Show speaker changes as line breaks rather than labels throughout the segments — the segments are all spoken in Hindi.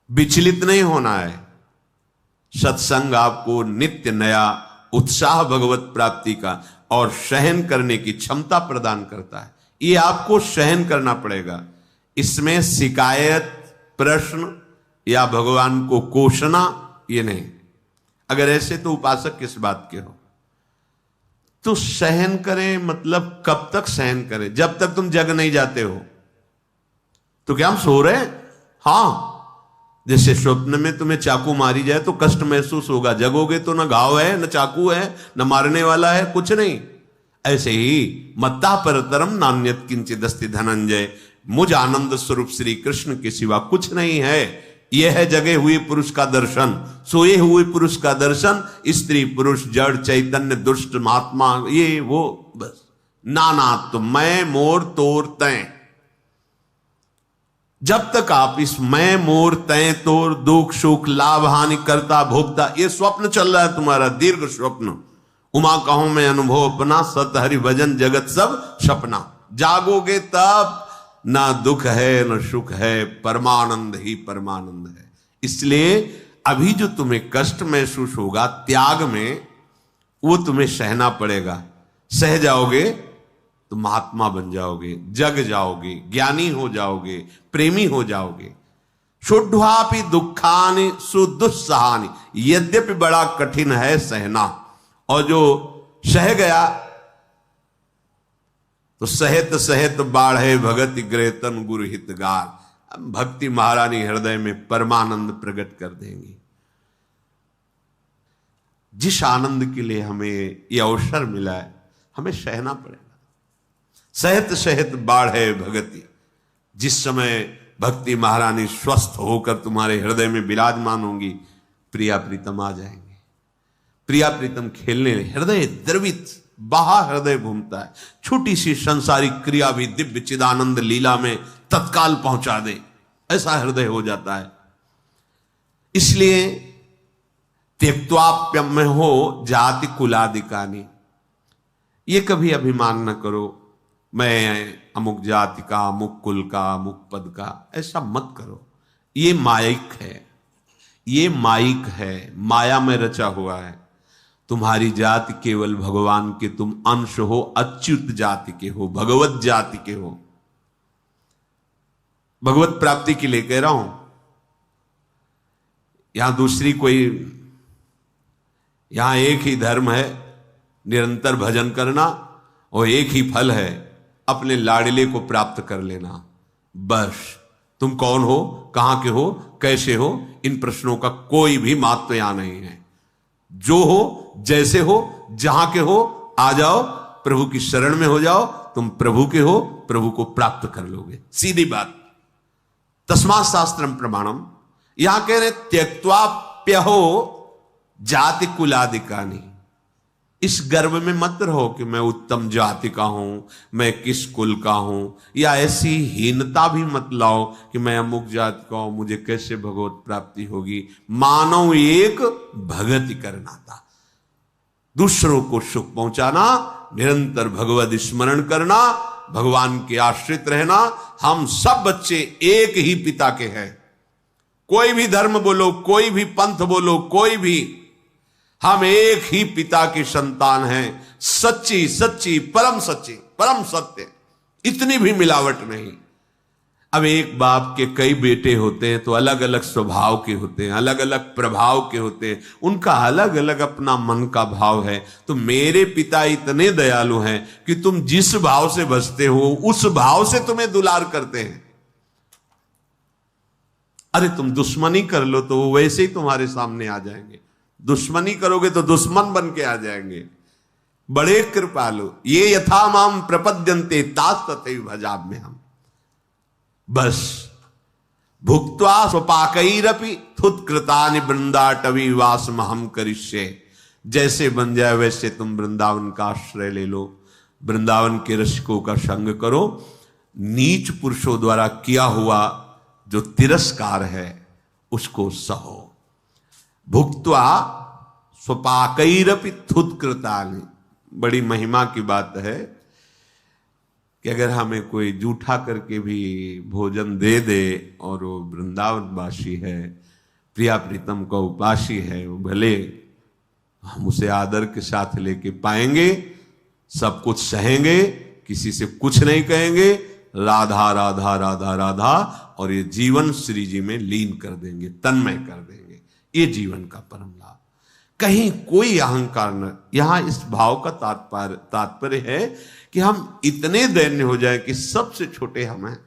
विचलित नहीं होना है। सत्संग आपको नित्य नया उत्साह भगवत प्राप्ति का और सहन करने की क्षमता प्रदान करता है। ये आपको सहन करना पड़ेगा। इसमें शिकायत, प्रश्न या भगवान को कोसना ये नहीं। अगर ऐसे तो उपासक किस बात के हो। तो सहन करें मतलब कब तक सहन करें? जब तक तुम जग नहीं जाते हो। तो क्या हम सो रहे हैं? हां, जैसे स्वप्न में तुम्हें चाकू मारी जाए तो कष्ट महसूस होगा, जगोगे तो न घाव है, न चाकू है, न मारने वाला है, कुछ नहीं। ऐसे ही मत्ता परतरम नान्यत किंचिदस्ति धनंजय, मुझ आनंद स्वरूप श्री कृष्ण के सिवा कुछ नहीं है। यह है जगे हुए पुरुष का दर्शन, सोए हुए पुरुष का दर्शन, स्त्री पुरुष जड़ चैतन्य दुष्ट महात्मा ये वो, बस नाना तो मैं मोर तोर तय। जब तक आप इस मैं मोर तय तोर दुख सुख लाभ हानि करता भोगता, ये स्वप्न चल रहा है तुम्हारा, दीर्घ स्वप्न। उमा कहूं मैं अनुभव अपना, सत हरि भजन जगत सब सपना। जागोगे तब ना दुख है न सुख है, परमानंद ही परमानंद है। इसलिए अभी जो तुम्हें कष्ट महसूस होगा त्याग में, वो तुम्हें सहना पड़ेगा। सह जाओगे तो महात्मा बन जाओगे, जग जाओगे, ज्ञानी हो जाओगे, प्रेमी हो जाओगे। शुद्धापि दुखानि सुदुस्सहानि, यद्यपि बड़ा कठिन है सहना। और जो सह गया तो सहत सहत बाढ़े भगति ग्रहतन गुरु हितगार। भक्ति महारानी हृदय में परमानंद प्रकट कर देंगी। जिस आनंद के लिए हमें यह अवसर मिला है, हमें सहना पड़ेगा। सहत सहत बाढ़े भगति। जिस समय भक्ति महारानी स्वस्थ होकर तुम्हारे हृदय में विराजमान होंगी, प्रिया प्रीतम आ जाएंगे। प्रिया प्रीतम खेलने, हृदय द्रवित, बाहर हृदय घूमता है। छोटी सी संसारिक क्रिया भी दिव्य चिदानंद लीला में तत्काल पहुंचा दे, ऐसा हृदय हो जाता है। इसलिए त्यक्त्वाप्यम्य हो जाति कुलादिकानी, ये कभी अभिमान न करो मैं अमुक जाति का, अमुक कुल का, अमुक पद का, ऐसा मत करो। ये मायिक है, ये मायिक है, माया में रचा हुआ है। तुम्हारी जाति केवल भगवान के तुम अंश हो, अच्युत जाति के हो, भगवत जाति के हो। भगवत प्राप्ति के लिए कह रहा हूं। यहां दूसरी कोई, यहां एक ही धर्म है, निरंतर भजन करना, और एक ही फल है, अपने लाडले को प्राप्त कर लेना। बस तुम कौन हो, कहां के हो, कैसे हो, इन प्रश्नों का कोई भी महत्व यहां नहीं है। जो हो, जैसे हो, जहां के हो, आ जाओ, प्रभु की शरण में हो जाओ। तुम प्रभु के हो, प्रभु को प्राप्त कर लोगे, सीधी बात। तस्मात् शास्त्रम प्रमाणम। यहां कह रहे त्यक्त्वाप्यहो जाति कुलादिकानि। इस गर्व में मत रहो कि मैं उत्तम जाति का हूं, मैं किस कुल का हूं, या ऐसी हीनता भी मत लाओ कि मैं अमुक जाति का हूं, मुझे कैसे भगवत प्राप्ति होगी। मानव एक भगति करना था, दूसरों को सुख पहुंचाना, निरंतर भगवत स्मरण करना, भगवान के आश्रित रहना। हम सब बच्चे एक ही पिता के हैं। कोई भी धर्म बोलो, कोई भी पंथ बोलो, कोई भी, हम एक ही पिता की संतान हैं। सच्ची सच्ची परम सच्ची परम सत्य, इतनी भी मिलावट नहीं। अब एक बाप के कई बेटे होते हैं तो अलग अलग स्वभाव के होते हैं, अलग अलग प्रभाव के होते हैं, उनका अलग अलग अपना मन का भाव है। तो मेरे पिता इतने दयालु हैं कि तुम जिस भाव से बसते हो उस भाव से तुम्हें दुलार करते हैं। अरे तुम दुश्मनी कर लो तो वो वैसे ही तुम्हारे सामने आ जाएंगे, दुश्मनी करोगे तो दुश्मन बन के आ जाएंगे। बड़े कृपालु, ये यथा माम प्रपद्यन्ते तास तथैव भजाम्यहम्। हम बस भुक्त्वा स्वपाकैरपि थुत्कृतानि वृंदाटवी वासमहं करिष्ये। जैसे बन जाए वैसे तुम वृंदावन का आश्रय ले लो, वृंदावन के रसिकों का संग करो। नीच पुरुषों द्वारा किया हुआ जो तिरस्कार है उसको सहो। भुक्त्वा स्वपाकैरपि थुत्कृतानि। बड़ी महिमा की बात है कि अगर हमें कोई जूठा करके भी भोजन दे दे और वो वृंदावनवासी है, प्रिया प्रीतम का उपासी है, वो भले हम उसे आदर के साथ लेके पाएंगे, सब कुछ सहेंगे, किसी से कुछ नहीं कहेंगे, राधा राधा राधा राधा, और ये जीवन श्री जी में लीन कर देंगे, तन्मय कर देंगे। ये जीवन का परम लाभ। कहीं कोई अहंकार न। यहां इस भाव का तात्पर्य है कि हम इतने दैन्य हो जाए कि सबसे छोटे हम हैं,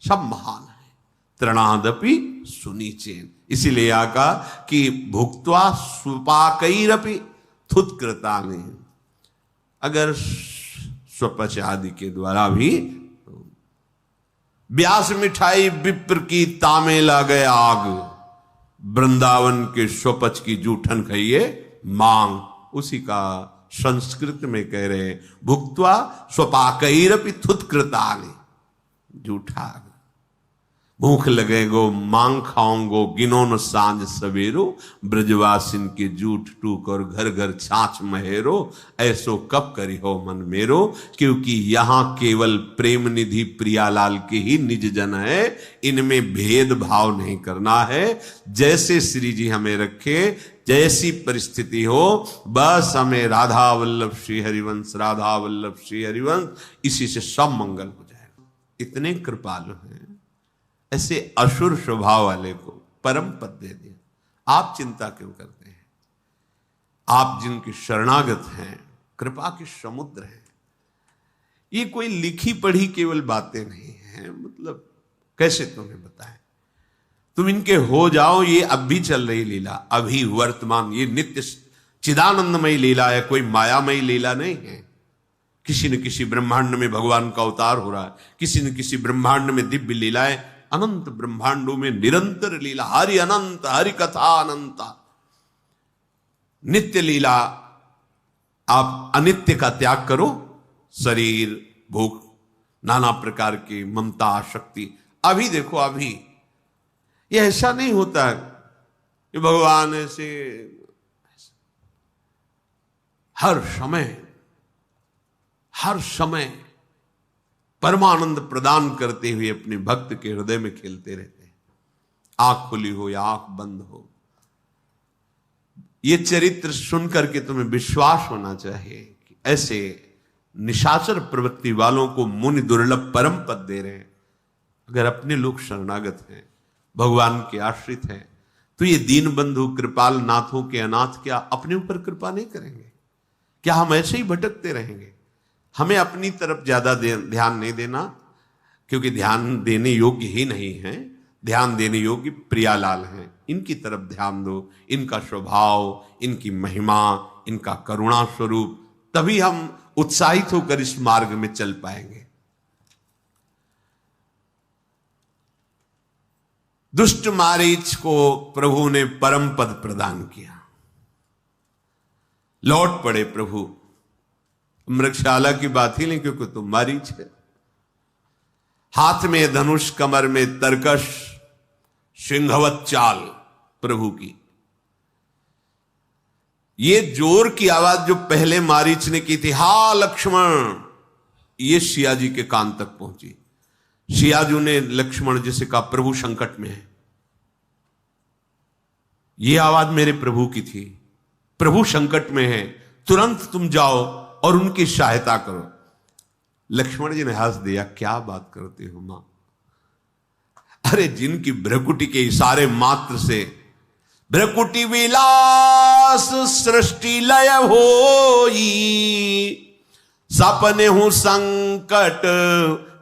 सब महान हैं। तृणादपि सुनीचेन, इसीलिए यहाँ कहा कि भुक्त्वा स्वपाकैरपि थुत्कृतानि, अगर स्वपच आदि के द्वारा भी ब्यास मिठाई विप्र की तामे ला गए आग, वृंदावन के स्वपच की जूठन खाइए मांग, उसी का संस्कृत में कह रहे हैं भुक्त्वा स्वपाकैरपि थुत्कृतानि, जूठा भूख लगेगो मांग खाओंगो, गिनो न सांझ सवेरो, ब्रजवासिन के जूठ टूक और घर घर छाछ महेरो, ऐसो कब करी हो मन मेरो, क्योंकि यहाँ केवल प्रेम निधि प्रियालाल के ही निज जन है, इनमें भेद भाव नहीं करना है। जैसे श्री जी हमें रखे, जैसी परिस्थिति हो, बस हमें राधा वल्लभ श्री हरिवंश, राधा वल्लभ श्री हरिवंश, इसी से सब मंगल हो जाएगा। इतने कृपालु हैं। ऐसे असुर स्वभाव वाले को परम पद दे दिया। आप चिंता क्यों करते हैं? आप जिनके शरणागत हैं, कृपा के समुद्र हैं। ये कोई लिखी पढ़ी केवल बातें नहीं हैं, मतलब कैसे तुम्हें बताएं, तुम इनके हो जाओ। ये अब भी चल रही लीला, अभी वर्तमान, ये नित्य चिदानंदमयी लीला है, कोई मायामयी लीला नहीं है। किसी न किसी ब्रह्मांड में भगवान का अवतार हो रहा है, किसी न किसी ब्रह्मांड में दिव्य लीलाएं, अनंत ब्रह्मांडों में निरंतर लीला, हरि अनंत, हरि कथा अनंता, नित्य लीला। आप अनित्य का त्याग करो, शरीर, भूख, नाना प्रकार की ममता, शक्ति। अभी देखो, अभी ये ऐसा नहीं होता कि भगवान ऐसे हर समय परमानंद प्रदान करते हुए अपने भक्त के हृदय में खेलते रहते हैं, आंख खुली हो या आंख बंद हो। ये चरित्र सुन करके तुम्हें विश्वास होना चाहिए कि ऐसे निशाचर प्रवृत्ति वालों को मुनि दुर्लभ परम पद दे रहे हैं। अगर अपने लोग शरणागत हैं, भगवान के आश्रित हैं, तो ये दीन बंधु कृपाल नाथों के अनाथ क्या अपने ऊपर कृपा नहीं करेंगे? क्या हम ऐसे ही भटकते रहेंगे? हमें अपनी तरफ ज्यादा ध्यान नहीं देना, क्योंकि ध्यान देने योग्य ही नहीं है। ध्यान देने योग्य प्रियालाल हैं, इनकी तरफ ध्यान दो, इनका स्वभाव, इनकी महिमा, इनका करुणा स्वरूप, तभी हम उत्साहित होकर इस मार्ग में चल पाएंगे। दुष्ट मारीच को प्रभु ने परम पद प्रदान किया। लौट पड़े प्रभु, मृगशाला की बात ही नहीं, क्योंकि तुम मारीच है। हाथ में धनुष, कमर में तरकश, सिंहवत चाल प्रभु की। ये जोर की आवाज जो पहले मारीच ने की थी, हा लक्ष्मण, ये सिया जी के कान तक पहुंची। सिया जी ने लक्ष्मण जी से कहा, प्रभु संकट में है। ये आवाज मेरे प्रभु की थी, प्रभु संकट में है, तुरंत तुम जाओ और उनकी सहायता करो। लक्ष्मण जी ने हंस दिया, क्या बात करते हो मां? अरे जिनकी भ्रकुटी के इशारे मात्र से भ्रकुटी विलास सृष्टि लय होई, सपने हूं संकट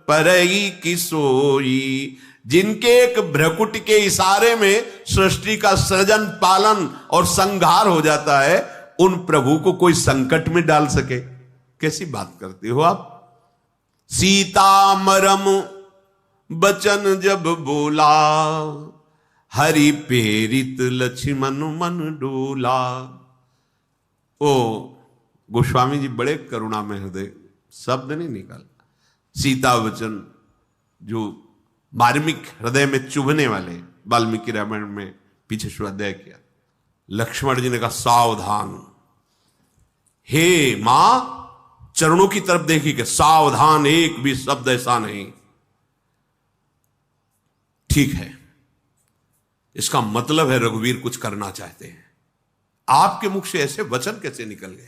परई की सोई। जिनके एक भ्रकुटी के इशारे में सृष्टि का सृजन, पालन और संहार हो जाता है, उन प्रभु को कोई संकट में डाल सके? कैसी बात करते हो आप? सीतामरम बचन जब बोला, हरि प्रेरित लक्ष्मण मन डोला। ओ गोस्वामी जी बड़े करुणा में हृदय, शब्द नहीं निकाल। सीता वचन जो मार्मिक, हृदय में चुभने वाले, वाल्मीकि रामायण में पीछे स्वाध्याय किया। लक्ष्मण जी ने कहा, सावधान, हे मां, चरणों की तरफ देखी कि सावधान, एक भी शब्द ऐसा नहीं। ठीक है, इसका मतलब है रघुवीर कुछ करना चाहते हैं। आपके मुख से ऐसे वचन कैसे निकल गए?